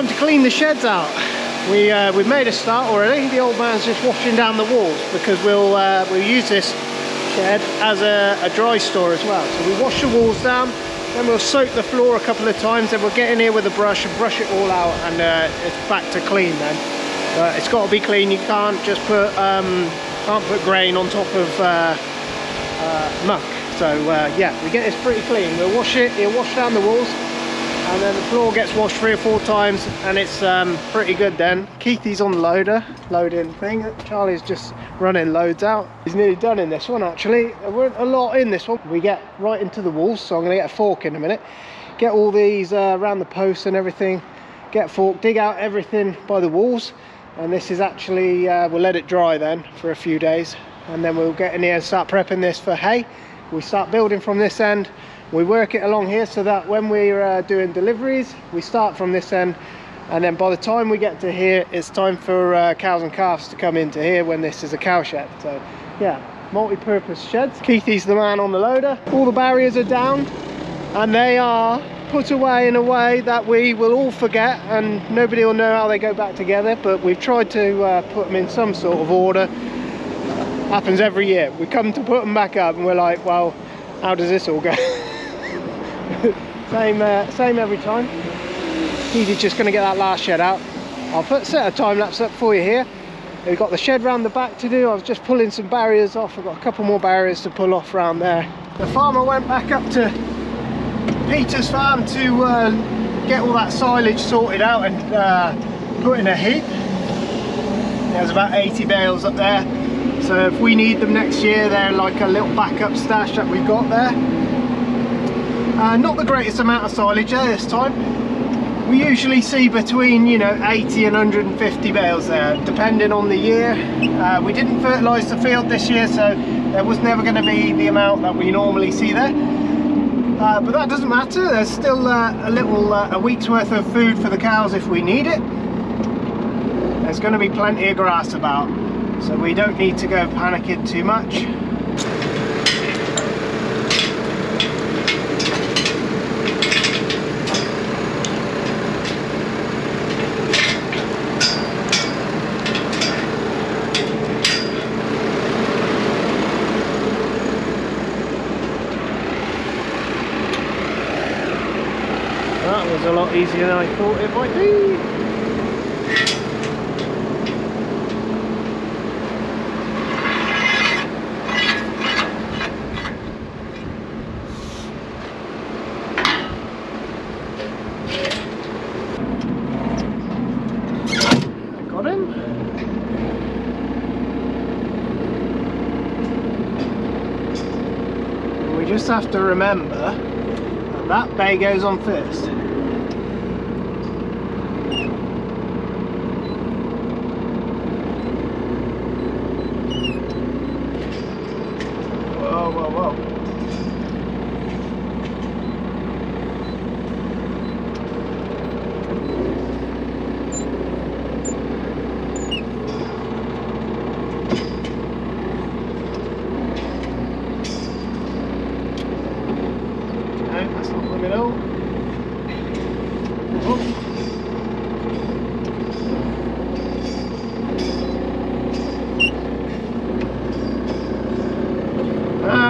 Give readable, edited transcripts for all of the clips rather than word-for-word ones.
Time to clean the sheds out. We've made a start already. The old man's just washing down the walls because we'll use this shed as a dry store as well. So we wash the walls down, then we'll soak the floor a couple of times, then we'll get in here with a brush and brush it all out, and it's back to clean then. But it's got to be clean. You can't just put grain on top of muck. So yeah, we get this pretty clean. We'll wash it. He'll wash down the walls, and then the floor gets washed 3 or 4 times, and it's pretty good then. Keithy's on the loading thing. Charlie's just running loads out. He's nearly done in this one actually. There weren't a lot in this one. We get right into the walls, so I'm going to get a fork in a minute. Get all these around the posts and everything. Get a fork, dig out everything by the walls, and this is actually, we'll let it dry then for a few days, and then we'll get in here and start prepping this for hay. We start building from this end. We work it along here so that when we're doing deliveries, we start from this end, and then by the time we get to here, it's time for cows and calves to come into here when this is a cow shed. So yeah, multi-purpose sheds. Keithy's the man on the loader. All the barriers are down, and they are put away in a way that we will all forget, and nobody will know how they go back together, but we've tried to put them in some sort of order. Happens every year. We come to put them back up and we're like, well, how does this all go? Same every time. Keithy's just going to get that last shed out. I'll set a time lapse up for you here. We've got the shed round the back to do. I was just pulling some barriers off. I've got a couple more barriers to pull off round there. The farmer went back up to Peter's farm to get all that silage sorted out and put in a heap. There's about 80 bales up there. So if we need them next year, they're like a little backup stash that we've got there. Not the greatest amount of silage there this time. We usually see between 80 and 150 bales there, depending on the year. We didn't fertilise the field this year, so there was never going to be the amount that we normally see there. But that doesn't matter. There's still a week's worth of food for the cows if we need it. There's going to be plenty of grass about, so we don't need to go panicking too much. That was a lot easier than I thought it might be. Just have to remember that bay goes on first. Whoa, whoa, whoa.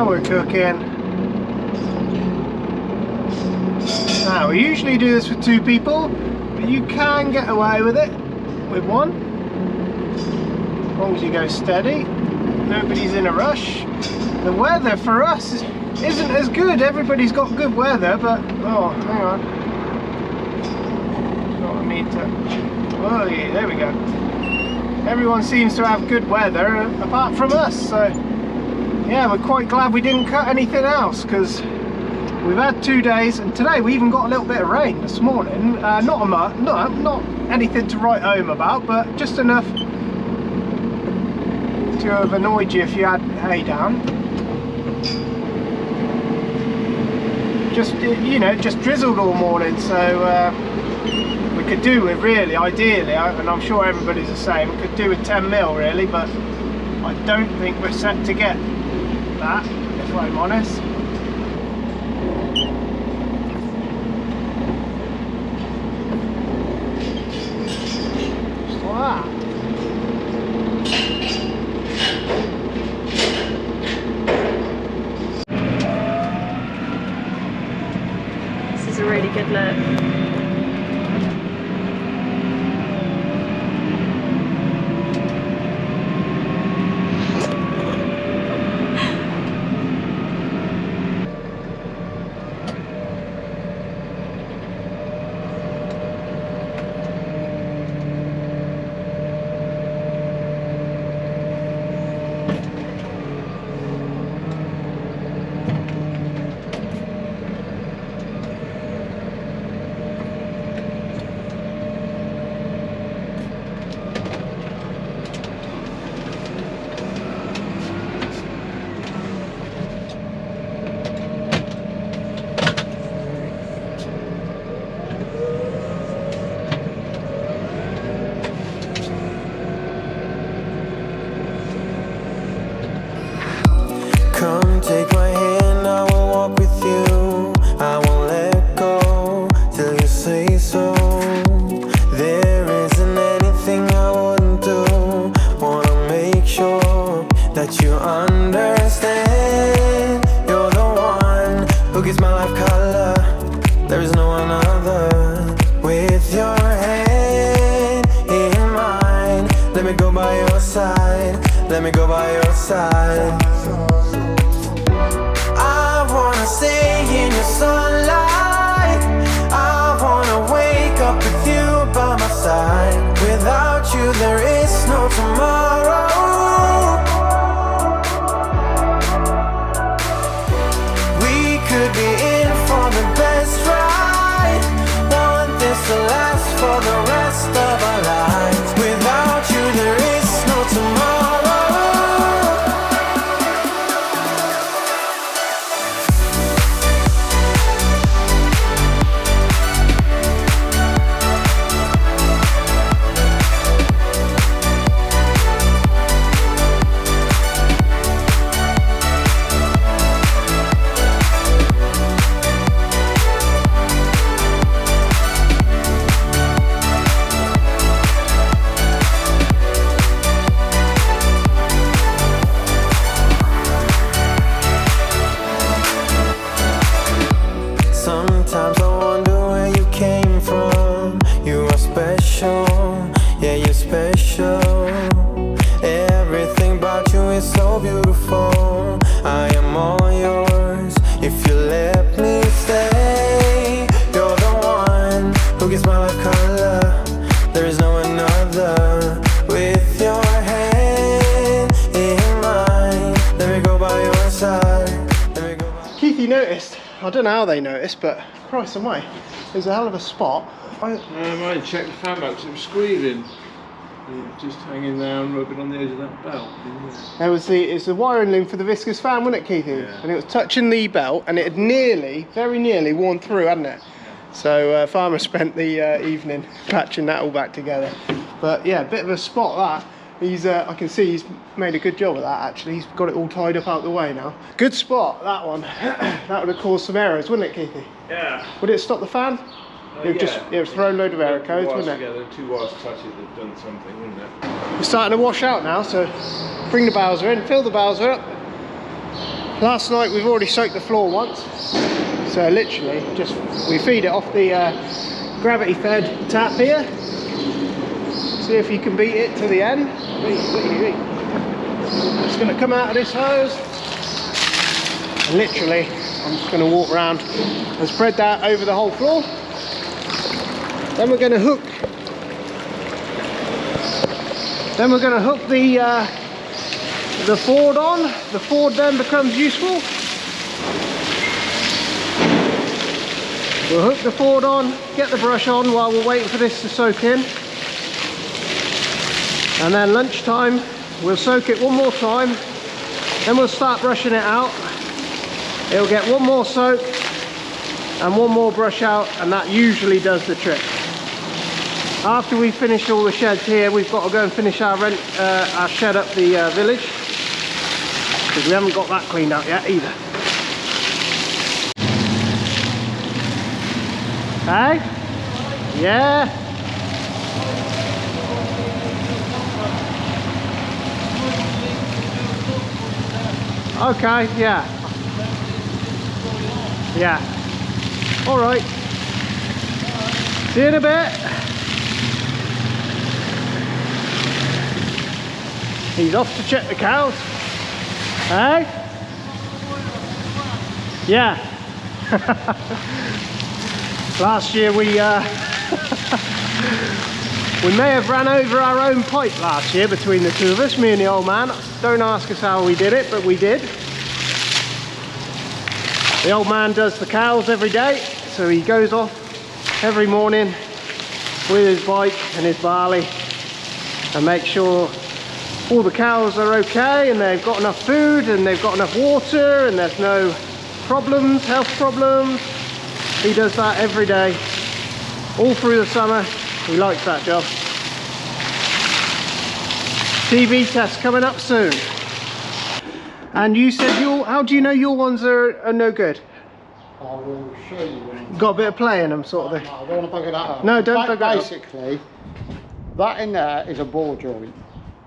We're cooking. Now we usually do this with 2 people, but you can get away with it with 1, as long as you go steady. Nobody's in a rush. The weather for us isn't as good. Everybody's got good weather, but oh, hang on. Got a meter. Oh yeah, there we go. Everyone seems to have good weather apart from us, so yeah, we're quite glad we didn't cut anything else, because we've had 2 days, and today we even got a little bit of rain this morning. Not anything to write home about, but just enough to have annoyed you if you had hay down. Just just drizzled all morning, so we could do with, really, ideally, and I'm sure everybody's the same, we could do with 10 mil really, but I don't think we're set to get that, if I'm honest. really good look. Come take my hand, I will walk with you. I won't let go till you say so. There isn't anything I wouldn't do. Wanna make sure that you understand. You're the one who gives my life color. There is no another. With your hand in mine, let me go by your side. Let me go by your side. Stay in your sunlight. I wanna wake up with you by my side. Without you there is no tomorrow. We could be in for the best ride. Want this to last for the rest of our lives. Without you there is no tomorrow. Sometimes I wonder where you came from. You are special, yeah, you're special. Everything about you is so beautiful. I am all yours if you let me stay. You're the one who gives my life color. There is no another. With your hand in mine, let me go by your side. Let me go by. Keithy noticed, I don't know how they noticed, but Christ away, there's a hell of a spot. I checked the fan belt because it was squealing. And it was just hanging down, rubbing on the edge of that belt. There was it's the wiring loom for the viscous fan, wasn't it, Keithy? Yeah. And it was touching the belt, and it had nearly, very nearly worn through, hadn't it? So Farmer spent the evening patching that all back together. But yeah, a bit of a spot that. He's, I can see he's made a good job of that actually. He's got it all tied up out the way now. Good spot, that one. That would have caused some errors, wouldn't it, Keithy? Yeah. Would it stop the fan? It would just throw a load of error codes, wouldn't it? Together, two wires touches have done something, wouldn't it? We're starting to wash out now, so bring the Bowser in, fill the Bowser up. Last night we've already soaked the floor once. So literally, just we feed it off the gravity fed tap here. See if you can beat it to the end. It's going to come out of this hose. And literally, I'm just going to walk around and spread that over the whole floor. Then we're going to hook. Then we're going to hook the Ford on. The Ford then becomes useful. We'll hook the Ford on, get the brush on while we're waiting for this to soak in. And then lunchtime, we'll soak it one more time. Then we'll start brushing it out. It'll get one more soak and one more brush out, and that usually does the trick. After we've finished all the sheds here, we've got to go and finish our shed up the village, because we haven't got that cleaned out yet either. Hey? Yeah? Okay, yeah. Yeah. Alright. See you in a bit. He's off to check the cows. Hey? Yeah. Last year we we may have ran over our own pipe last year between the two of us, me and the old man. Don't ask us how we did it, but we did. The old man does the cows every day, so he goes off every morning with his bike and his barley and makes sure all the cows are okay and they've got enough food and they've got enough water and there's no problems, health problems. He does that every day, all through the summer. He likes that job. TB test coming up soon. And you said how do you know your ones are no good? I will show you when. Got a bit of play in them, sort of thing. No, I don't want to bugger that up. No, don't bugger it up. Basically, that in there is a ball joint.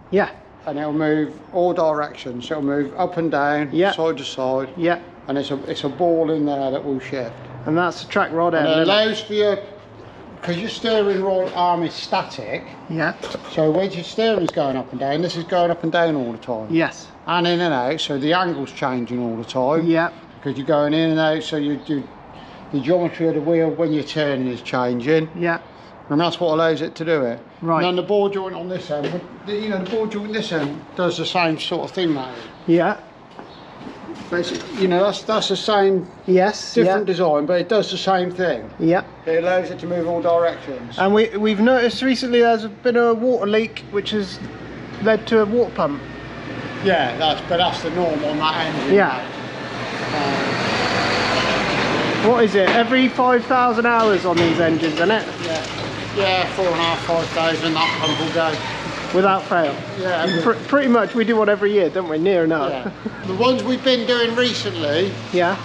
Yeah, And it'll move all directions. It'll move up and down, Yeah. side to side. yeah. And it's a ball in there that will shift. And that's the track rod end. And it isn't it? allows for your, because your steering arm is static. Yeah, So when your steering's going up and down, this is going up and down all the time. yes. And in and out, so the angle's changing all the time. Yeah, Because you're going in and out, so the geometry of the wheel when you're turning is changing. yeah. And that's what allows it to do it. Right. And then the ball joint on this end, the ball joint on this end does the same sort of thing, mate. Yeah. Basically, that's the same, Yes. different design, but it does the same thing. Yeah. It allows it to move all directions. And we've noticed recently there's been a water leak which has led to a water pump. Yeah, that's the norm on that engine. Yeah. What is it? Every 5,000 hours on these engines, isn't it? Yeah, 4,500, 5,000, that pump will go. Without fail. Yeah. Pretty much we do one every year, don't we? Near enough. Yeah. The ones we've been doing recently, Yeah.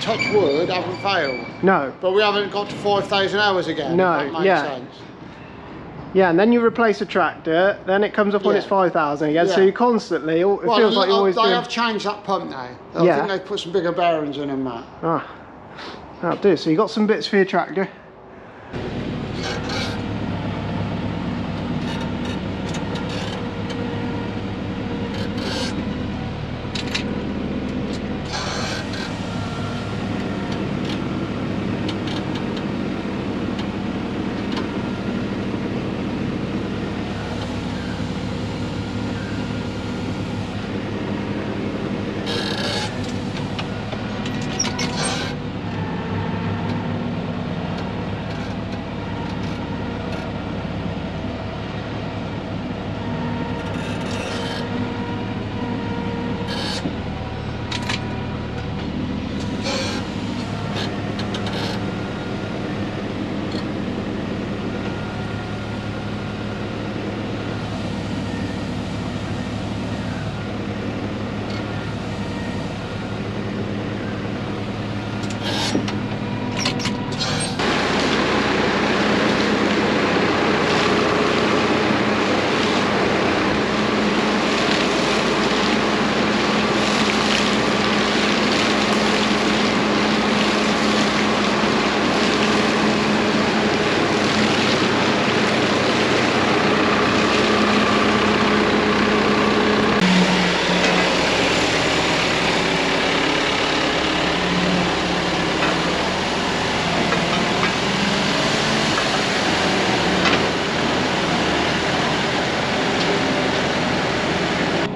touch wood, haven't failed. No. But we haven't got to 5,000 hours again. No, if that makes yeah. sense. Yeah, and then you replace a tractor, then it comes up when Yeah. it's 5,000 again, so Yeah. you constantly, it feels like you're always they doing... have changed that pump now. I Yeah. think they've put some bigger bearings in them, Matt. Ah, that'll do. So you got some bits for your tractor.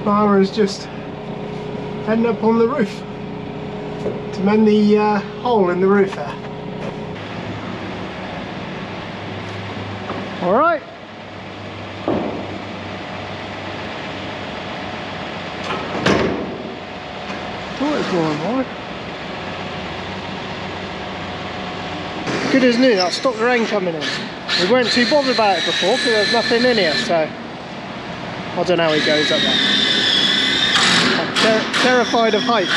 Farmer's just heading up on the roof to mend the hole in the roof there. All right. Oh, it's warm, all right. Good as new, that stopped the rain coming in. We weren't too bothered about it before because there was nothing in here, so I don't know how he goes up there. I'm terrified of heights.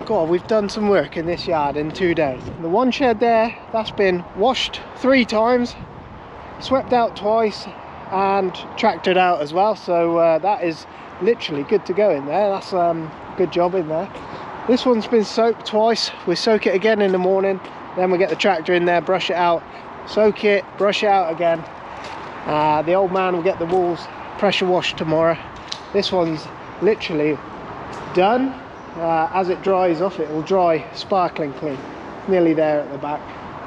God, we've done some work in this yard in 2 days. The one shed there, that's been washed 3 times, swept out twice, and tractored out as well, so that is literally good to go in there. That's good job in there. This one's been soaked twice. We soak it again in the morning, then we get the tractor in there, brush it out, soak it, brush it out again. The old man will get the walls pressure washed tomorrow. This one's literally done. As it dries off, it will dry sparkling clean. Nearly there at the back,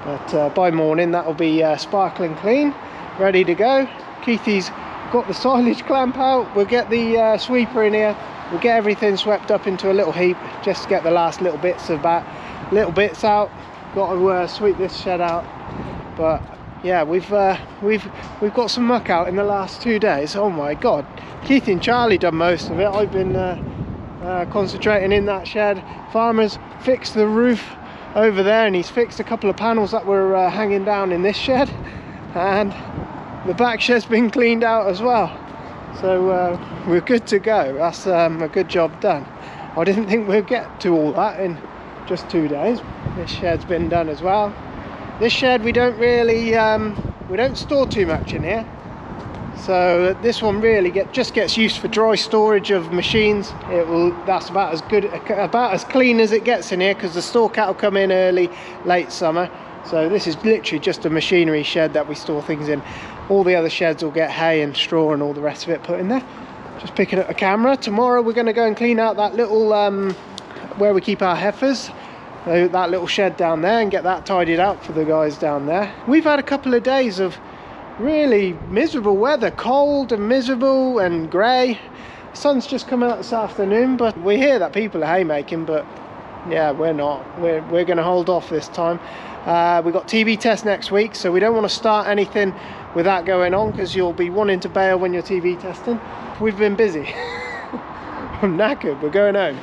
but by morning that will be sparkling clean, ready to go. Keithy's got the silage clamp out. We'll get the sweeper in here, we'll get everything swept up into a little heap, just to get the last little bits out. Got to sweep this shed out. But yeah, we've got some muck out in the last 2 days. Oh my god, Keithy and Charlie done most of it. I've been concentrating in that shed. Farmer's fixed the roof over there, and he's fixed a couple of panels that were hanging down in this shed, and the back shed's been cleaned out as well, so we're good to go. That's a good job done. I didn't think we'd get to all that in just 2 days. This shed's been done as well. This shed we don't really we don't store too much in here, so this one really just gets used for dry storage of machines. That's about as good, about as clean as it gets in here, because the store cattle come in early, late summer. So this is literally just a machinery shed that we store things in. All the other sheds will get hay and straw and all the rest of it put in there. Just picking up the camera. Tomorrow we're going to go and clean out that little where we keep our heifers, that little shed down there, and get that tidied out for the guys down there. We've had a couple of days of really miserable weather, cold and miserable and grey. The sun's just come out this afternoon, but we hear that people are haymaking, but yeah, we're not. We're going to hold off this time. We've got TB test next week, so we don't want to start anything with that going on, because you'll be wanting to bail when you're TB testing. We've been busy. I'm knackered, we're going home.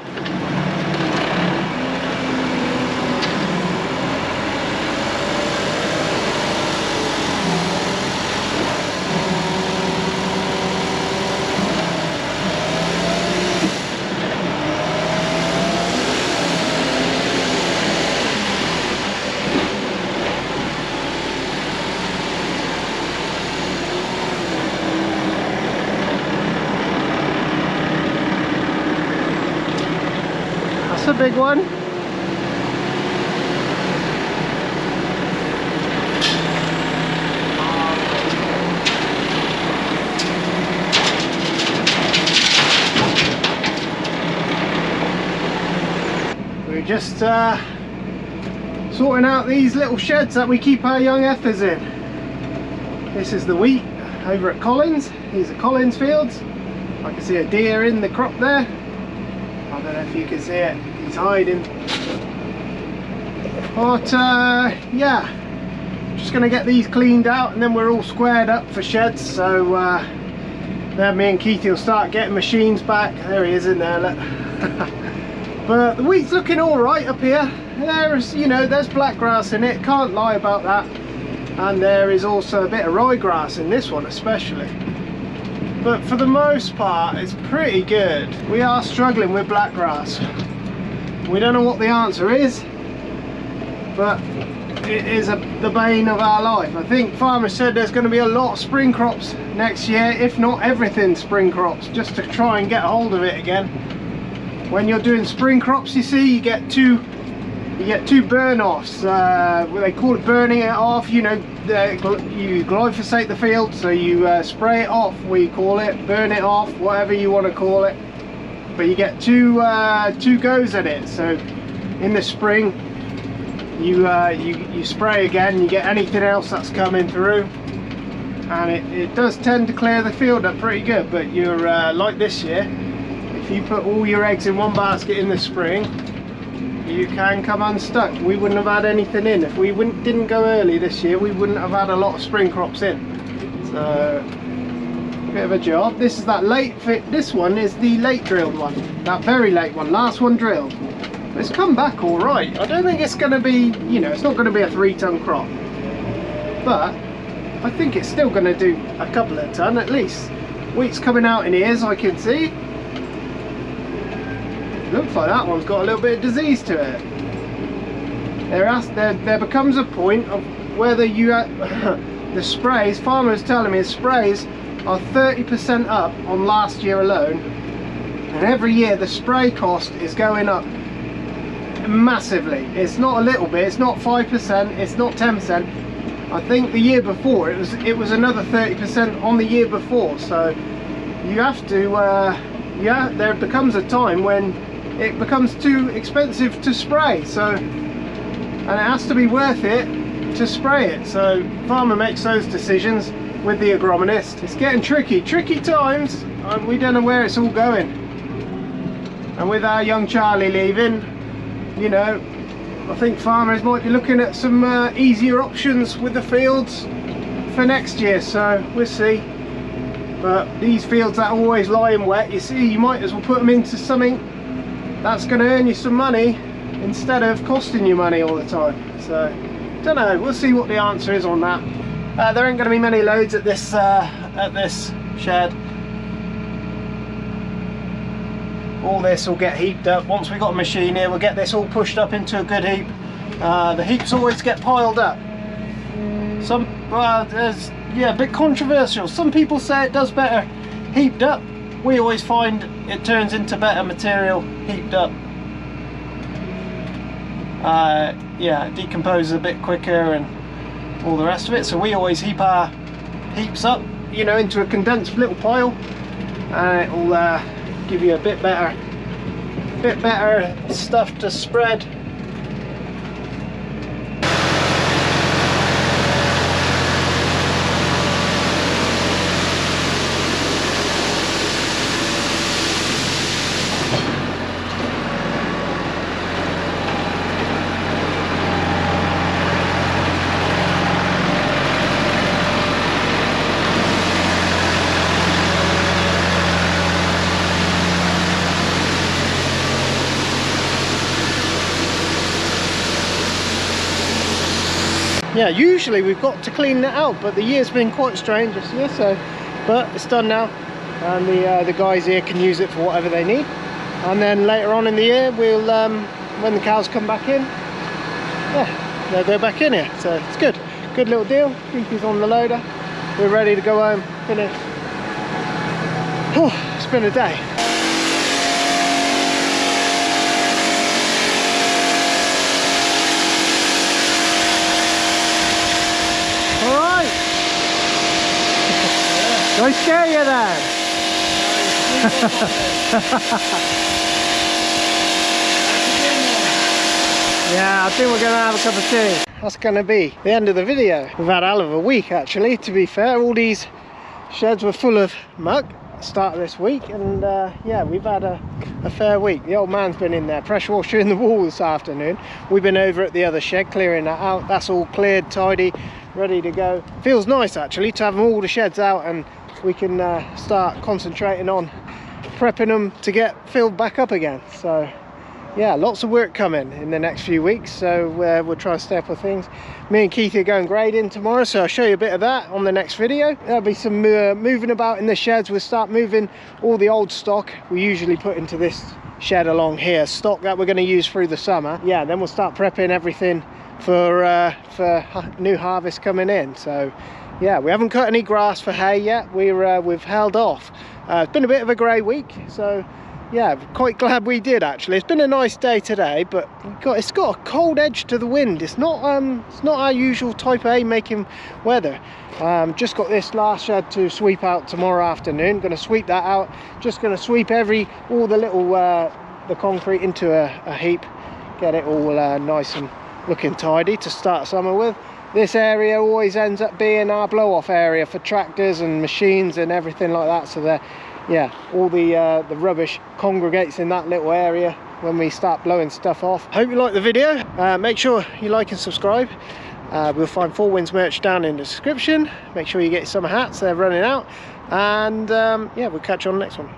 A big one. We're just sorting out these little sheds that we keep our young heifers in. This is the wheat over at Collins. These are Collins fields. I can see a deer in the crop there. I don't know if you can see it. He's hiding. But yeah, just gonna get these cleaned out, and then we're all squared up for sheds. So then me and Keithy will start getting machines back. There he is in there, look. But the wheat's looking all right up here. There's, you know, there's black grass in it, can't lie about that. And there is also a bit of ryegrass in this one especially. But for the most part, it's pretty good. We are struggling with black grass. We don't know what the answer is, but it is the bane of our life. I think farmer said there's going to be a lot of spring crops next year, if not everything spring crops, just to try and get a hold of it again. When you're doing spring crops, you see, you get two burn-offs. They call it burning it off. You know, you glyphosate the field, so you spray it off, we call it, burn it off, whatever you want to call it. But you get two goes at it. So in the spring, you spray again, you get anything else that's coming through, and it does tend to clear the field up pretty good. But you're like this year, if you put all your eggs in one basket in the spring, you can come unstuck. We wouldn't have had anything in. If we didn't go early this year, we wouldn't have had a lot of spring crops in. So bit of a job. This is that late fit. This one is the late drilled one, that very late one, last one drilled. But it's come back all right. I don't think it's going to be, you know, it's not going to be a 3-ton crop, but I think it's still going to do a couple of ton at least. Wheat's coming out in ears, I can see. Looks like that one's got a little bit of disease to it. There becomes a point of whether you the sprays, farmers telling me sprays are 30% up on last year alone, and every year the spray cost is going up massively. It's not a little bit, it's not 5%, it's not 10%. I think the year before it was another 30% on the year before. So you have to yeah, there becomes a time when it becomes too expensive to spray, so, and it has to be worth it to spray it. So farmer makes those decisions with the agronomist. It's getting tricky times, and we don't know where it's all going. And with our young Charlie leaving, you know, I think farmers might be looking at some easier options with the fields for next year, so we'll see. But these fields that are always lying wet, you see, you might as well put them into something that's going to earn you some money instead of costing you money all the time. So don't know, we'll see what the answer is on that. There ain't going to be many loads at this shed. All this will get heaped up. Once we've got a machine here, we'll get this all pushed up into a good heap. The heaps always get piled up. There's, yeah, a bit controversial. Some people say it does better heaped up. We always find it turns into better material heaped up. Yeah, it decomposes a bit quicker and all the rest of it. So we always heap our heaps up, you know, into a condensed little pile, and it will give you a bit better stuff to spread. Yeah, usually we've got to clean that out, but the year's been quite strange this year, so, but it's done now, and the guys here can use it for whatever they need. And then later on in the year, we'll when the cows come back in, yeah, they'll go back in here. So it's good little deal. Creepy's on the loader, we're ready to go home, finish. Oh, it's been a day. Do I scare you then? Yeah, I think we're going to have a cup of tea. That's going to be the end of the video. We've had a hell of a week actually, to be fair. All these sheds were full of muck at the start of this week, and yeah, we've had a fair week. The old man's been in there pressure washing the wall this afternoon. We've been over at the other shed clearing that out. That's all cleared, tidy, ready to go. Feels nice actually to have all the sheds out, and we can start concentrating on prepping them to get filled back up again. So yeah, lots of work coming in the next few weeks, so we'll try and stay up with things. Me and Keith are going grading tomorrow, so I'll show you a bit of that on the next video. There'll be some moving about in the sheds. We'll start moving all the old stock we usually put into this shed along here, stock that we're going to use through the summer. Yeah, then we'll start prepping everything for new harvest coming in. So yeah, we haven't cut any grass for hay yet. We've held off. It's been a bit of a grey week, so yeah, quite glad we did actually. It's been a nice day today, but it's got a cold edge to the wind. It's not our usual type of hay making weather. Just got this last shed to sweep out tomorrow afternoon. Going to sweep that out. Just going to sweep all the little the concrete into a heap, get it all nice and looking tidy to start summer with. This area always ends up being our blow off area for tractors and machines and everything like that. So yeah, all the rubbish congregates in that little area when we start blowing stuff off. Hope you like the video. Make sure you like and subscribe. We'll find 4 Winds merch down in the description. Make sure you get your summer hats, they're running out. And yeah, we'll catch you on the next one.